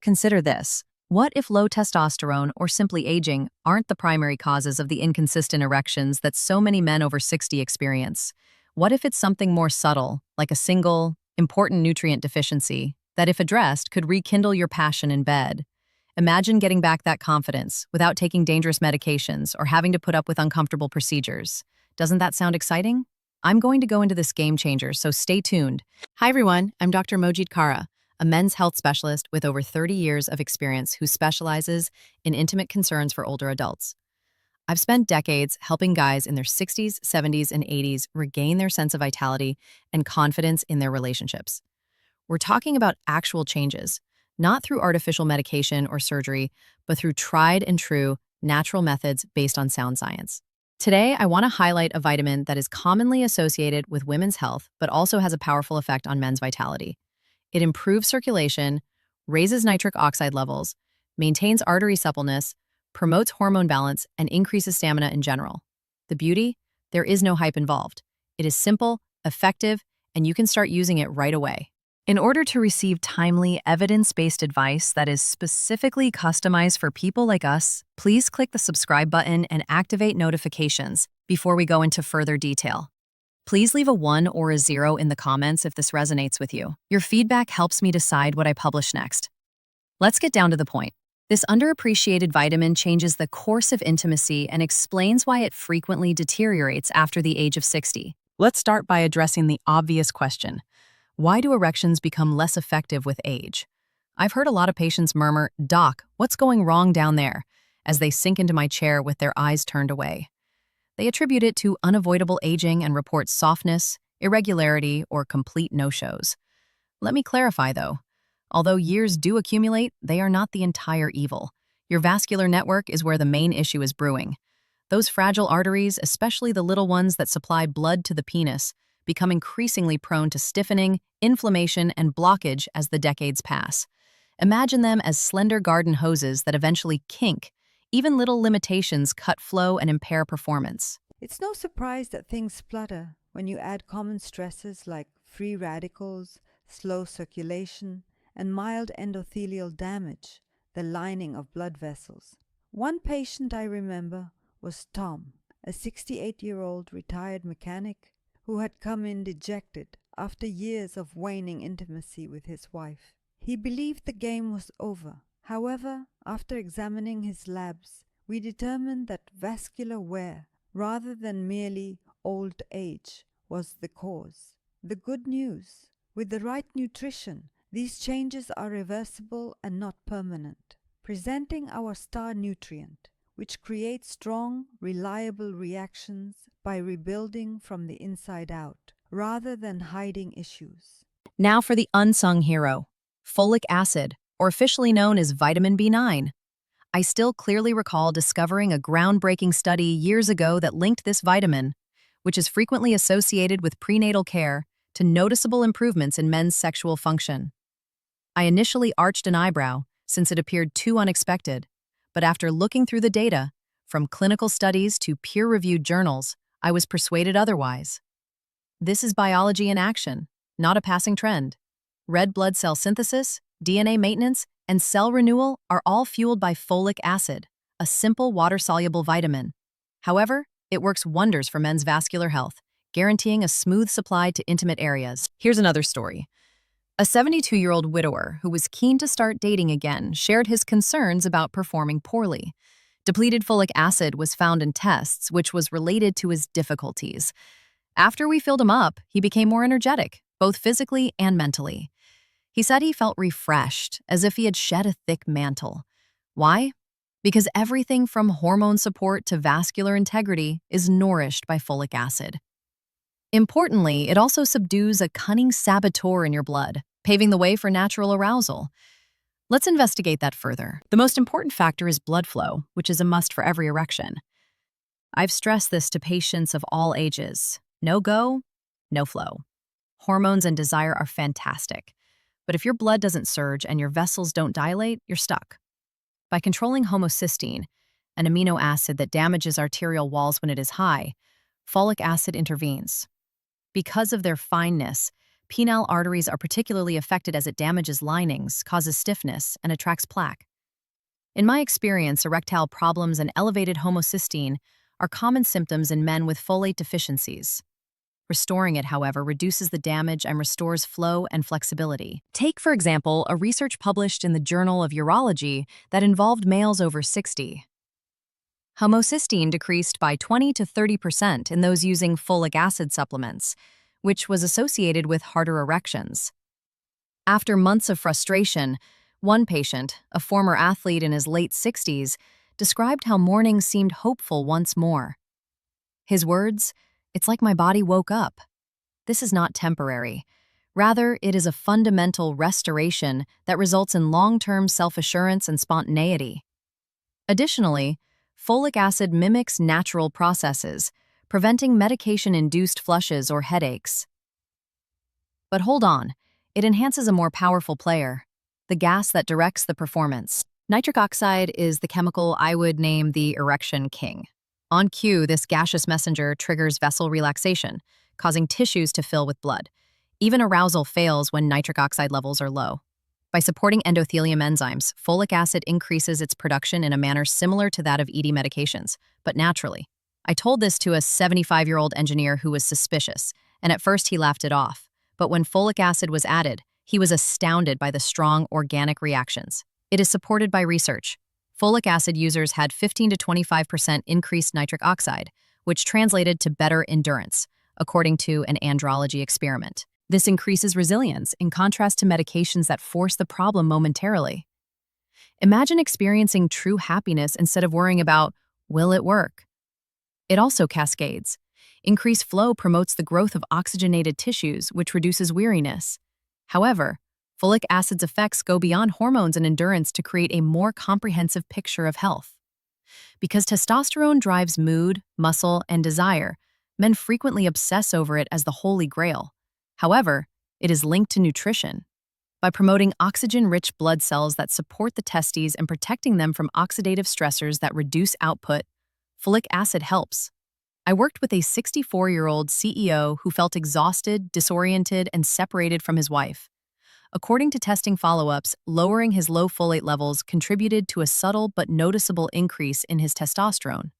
Consider this. What if low testosterone or simply aging aren't the primary causes of the inconsistent erections that so many men over 60 experience? What if it's something more subtle, like a single, important nutrient deficiency, that if addressed could rekindle your passion in bed? Imagine getting back that confidence without taking dangerous medications or having to put up with uncomfortable procedures. Doesn't that sound exciting? I'm going to go into this game changer, so stay tuned. Hi everyone, I'm Dr. Mohit Kara, a men's health specialist with over 30 years of experience who specializes in intimate concerns for older adults. I've spent decades helping guys in their 60s, 70s, and 80s regain their sense of vitality and confidence in their relationships. We're talking about actual changes, not through artificial medication or surgery, but through tried and true natural methods based on sound science. Today, I want to highlight a vitamin that is commonly associated with women's health, but also has a powerful effect on men's vitality. It improves circulation, raises nitric oxide levels, maintains artery suppleness, promotes hormone balance, and increases stamina in general. The beauty? There is no hype involved. It is simple, effective, and you can start using it right away. In order to receive timely, evidence-based advice that is specifically customized for people like us, please click the subscribe button and activate notifications before we go into further detail. Please leave a 1 or a 0 in the comments if this resonates with you. Your feedback helps me decide what I publish next. Let's get down to the point. This underappreciated vitamin changes the course of intimacy and explains why it frequently deteriorates after the age of 60. Let's start by addressing the obvious question. Why do erections become less effective with age? I've heard a lot of patients murmur, "Doc, what's going wrong down there?" as they sink into my chair with their eyes turned away. They attribute it to unavoidable aging and report softness, irregularity, or complete no-shows. Let me clarify, though. Although years do accumulate, they are not the entire evil. Your vascular network is where the main issue is brewing. Those fragile arteries, especially the little ones that supply blood to the penis, become increasingly prone to stiffening, inflammation, and blockage as the decades pass. Imagine them as slender garden hoses that eventually kink. Even little limitations cut flow and impair performance. It's no surprise that things splutter when you add common stresses like free radicals, slow circulation, and mild endothelial damage, the lining of blood vessels. One patient I remember was Tom, a 68-year-old retired mechanic who had come in dejected after years of waning intimacy with his wife. He believed the game was over. However, after examining his labs, we determined that vascular wear, rather than merely old age, was the cause. The good news: with the right nutrition, these changes are reversible and not permanent. Presenting our star nutrient, which creates strong, reliable reactions by rebuilding from the inside out, rather than hiding issues. Now for the unsung hero, folic acid, or officially known as vitamin B9. I still clearly recall discovering a groundbreaking study years ago that linked this vitamin, which is frequently associated with prenatal care, to noticeable improvements in men's sexual function. I initially arched an eyebrow, since it appeared too unexpected, but after looking through the data, from clinical studies to peer-reviewed journals, I was persuaded otherwise. This is biology in action, not a passing trend. Red blood cell synthesis, DNA maintenance, and cell renewal are all fueled by folic acid, a simple water-soluble vitamin. However, it works wonders for men's vascular health, guaranteeing a smooth supply to intimate areas. Here's another story. A 72-year-old widower who was keen to start dating again shared his concerns about performing poorly. Depleted folic acid was found in tests, which was related to his difficulties. After we filled him up, he became more energetic, both physically and mentally. He said he felt refreshed, as if he had shed a thick mantle. Why? Because everything from hormone support to vascular integrity is nourished by folic acid. Importantly, it also subdues a cunning saboteur in your blood, paving the way for natural arousal. Let's investigate that further. The most important factor is blood flow, which is a must for every erection. I've stressed this to patients of all ages. No go, no flow. Hormones and desire are fantastic, but if your blood doesn't surge and your vessels don't dilate, you're stuck. By controlling homocysteine, an amino acid that damages arterial walls when it is high, folic acid intervenes. Because of their fineness, Penile arteries are particularly affected as it damages linings, causes stiffness, and attracts plaque. In my experience, erectile problems and elevated homocysteine are common symptoms in men with folate deficiencies. Restoring it, however, reduces the damage and restores flow and flexibility. Take, for example, a research published in the Journal of Urology that involved males over 60. Homocysteine decreased by 20 to 30% in those using folic acid supplements, which was associated with harder erections. After months of frustration, one patient, a former athlete in his late 60s, described how mornings seemed hopeful once more. His words, "It's like my body woke up." This is not temporary. Rather, it is a fundamental restoration that results in long-term self-assurance and spontaneity. Additionally, folic acid mimics natural processes, preventing medication-induced flushes or headaches. But hold on, it enhances a more powerful player, the gas that directs the performance. Nitric oxide is the chemical I would name the erection king. On cue, this gaseous messenger triggers vessel relaxation, causing tissues to fill with blood. Even arousal fails when nitric oxide levels are low. By supporting endothelium enzymes, folic acid increases its production in a manner similar to that of ED medications, but naturally. I told this to a 75-year-old engineer who was suspicious, and at first he laughed it off. But when folic acid was added, he was astounded by the strong organic reactions. It is supported by research. Folic acid users had 15 to 25% increased nitric oxide, which translated to better endurance, according to an andrology experiment. This increases resilience, in contrast to medications that force the problem momentarily. Imagine experiencing true happiness instead of worrying about, will it work? It also cascades. Increased flow promotes the growth of oxygenated tissues, which reduces weariness. However, folic acid's effects go beyond hormones and endurance to create a more comprehensive picture of health. Because testosterone drives mood, muscle, and desire, men frequently obsess over it as the holy grail. However, it is linked to nutrition. By promoting oxygen-rich blood cells that support the testes and protecting them from oxidative stressors that reduce output, folic acid helps. I worked with a 64-year-old CEO who felt exhausted, disoriented, and separated from his wife. According to testing follow-ups, lowering his low folate levels contributed to a subtle but noticeable increase in his testosterone.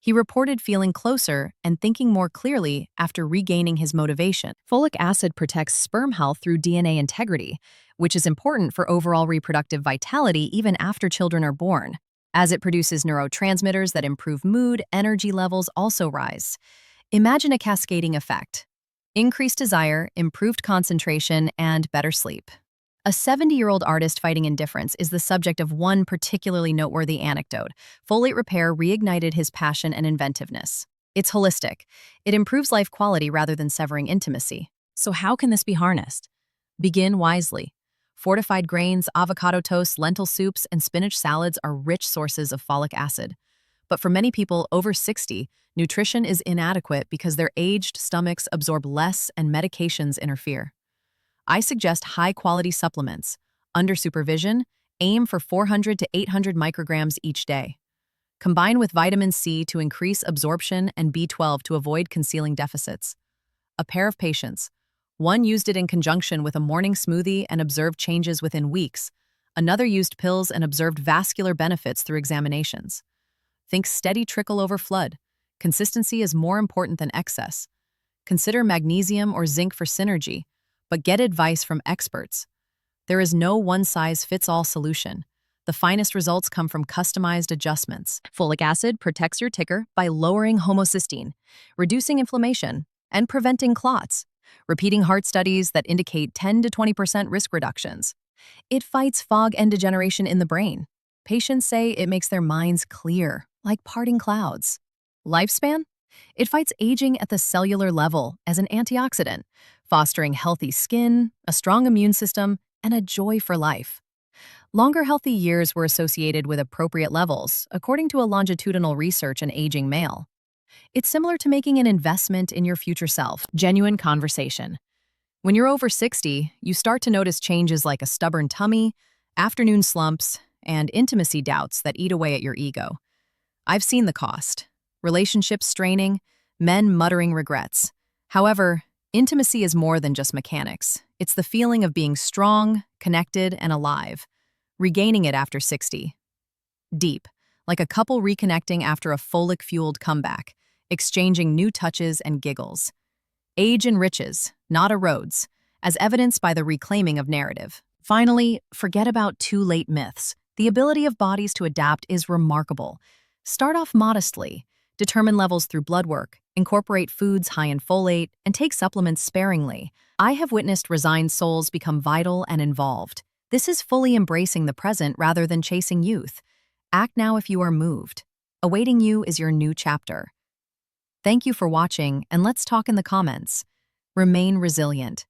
He reported feeling closer and thinking more clearly after regaining his motivation. Folic acid protects sperm health through DNA integrity, which is important for overall reproductive vitality even after children are born. As it produces neurotransmitters that improve mood, energy levels also rise. Imagine a cascading effect. Increased desire, improved concentration, and better sleep. A 70-year-old artist fighting indifference is the subject of one particularly noteworthy anecdote. Folate repair reignited his passion and inventiveness. It's holistic. It improves life quality rather than severing intimacy. So how can this be harnessed? Begin wisely. Fortified grains, avocado toast, lentil soups, and spinach salads are rich sources of folic acid. But for many people over 60, nutrition is inadequate because their aged stomachs absorb less and medications interfere. I suggest high-quality supplements. Under supervision, aim for 400 to 800 micrograms each day. Combine with vitamin C to increase absorption and B12 to avoid concealing deficits. A pair of patients. One used it in conjunction with a morning smoothie and observed changes within weeks. Another used pills and observed vascular benefits through examinations. Think steady trickle over flood. Consistency is more important than excess. Consider magnesium or zinc for synergy, but get advice from experts. There is no one-size-fits-all solution. The finest results come from customized adjustments. Folic acid protects your ticker by lowering homocysteine, reducing inflammation, and preventing clots, repeating heart studies that indicate 10 to 20% risk reductions. It fights fog and degeneration in the brain. Patients say it makes their minds clear, like parting clouds. Lifespan? It fights aging at the cellular level as an antioxidant, fostering healthy skin, a strong immune system, and a joy for life. Longer healthy years were associated with appropriate levels, according to a longitudinal research in aging male. It's similar to making an investment in your future self. Genuine conversation. When you're over 60, you start to notice changes like a stubborn tummy, afternoon slumps, and intimacy doubts that eat away at your ego. I've seen the cost. Relationships straining, men muttering regrets. However, Intimacy is more than just mechanics. It's the feeling of being strong, connected, and alive. Regaining it after 60. Deep, like a couple reconnecting after a folic-fueled comeback, exchanging new touches and giggles. Age enriches, not erodes, as evidenced by the reclaiming of narrative. Finally, forget about too late myths. The ability of bodies to adapt is remarkable. Start off modestly, determine levels through blood work, incorporate foods high in folate, and take supplements sparingly. I have witnessed resigned souls become vital and involved. This is fully embracing the present rather than chasing youth. Act now if you are moved. Awaiting you is your new chapter. Thank you for watching, and let's talk in the comments. Remain resilient.